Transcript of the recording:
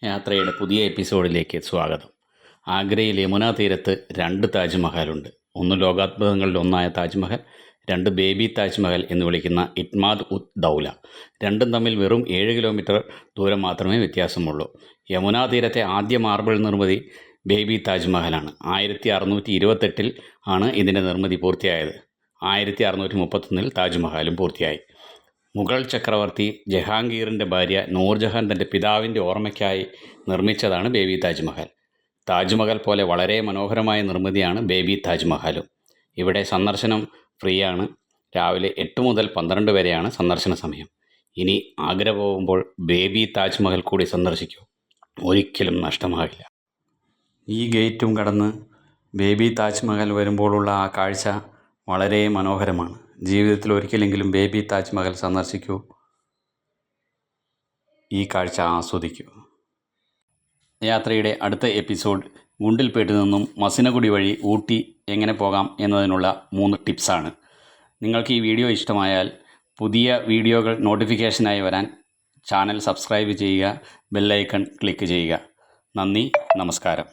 യാത്രയുടെ പുതിയ എപ്പിസോഡിലേക്ക് സ്വാഗതം. ആഗ്രയിൽ യമുന തീരത്ത് 2 താജ്മഹലുണ്ട്. ഒന്ന് ലോകാത്ഭുതങ്ങളിൽ ഒന്നായ താജ്മഹൽ, 2 ബേബി താജ്മഹൽ എന്ന് വിളിക്കുന്ന ഇറ്റ്മാദ് ഉദ് ദൗല. രണ്ടും തമ്മിൽ വെറും 7 കിലോമീറ്റർ ദൂരം മാത്രമേ വ്യത്യാസമുള്ളൂ. യമുന തീരത്തെ ആദ്യ മാർബിൾ നിർമ്മിതി ബേബി താജ്മഹലാണ്. 1628 ആണ് ഇതിൻ്റെ നിർമ്മിതി പൂർത്തിയായത്. 1631 താജ്മഹലും പൂർത്തിയായി. മുഗൾ ചക്രവർത്തി ജഹാംഗീറിൻ്റെ ഭാര്യ നൂർജഹാൻ തൻ്റെ പിതാവിൻ്റെ ഓർമ്മയ്ക്കായി നിർമ്മിച്ചതാണ് ബേബി താജ്മഹൽ. താജ്മഹൽ പോലെ വളരെ മനോഹരമായ നിർമ്മിതിയാണ് ബേബി താജ്മഹലും. ഇവിടെ സന്ദർശനം ഫ്രീ ആണ്. രാവിലെ 8 മുതൽ 12 വരെയാണ് സന്ദർശന സമയം. ഇനി ആഗ്ര പോകുമ്പോൾ ബേബി താജ്മഹൽ കൂടി സന്ദർശിക്കൂ, ഒരിക്കലും നഷ്ടമാകില്ല. ഈ ഗേറ്റും കടന്ന് ബേബി താജ്മഹൽ വരുമ്പോഴുള്ള ആ കാഴ്ച വളരെ മനോഹരമാണ്. ജീവിതത്തിൽ ഒരിക്കലെങ്കിലും ബേബി താജ്മഹൽ സന്ദർശിക്കൂ, ഈ കാഴ്ച ആസ്വദിക്കൂ. യാത്രയുടെ അടുത്ത എപ്പിസോഡ് ഗുണ്ടിൽപേട്ടിൽ നിന്നും മസിനഗുഡി വഴി ഊട്ടി എങ്ങനെ പോകാം എന്നതിനുള്ള 3 ടിപ്സാണ്. നിങ്ങൾക്ക് ഈ വീഡിയോ ഇഷ്ടമായാൽ പുതിയ വീഡിയോകൾ നോട്ടിഫിക്കേഷനായി വരാൻ ചാനൽ സബ്സ്ക്രൈബ് ചെയ്യുക, ബെല്ലൈക്കൺ ക്ലിക്ക് ചെയ്യുക. നന്ദി, നമസ്കാരം.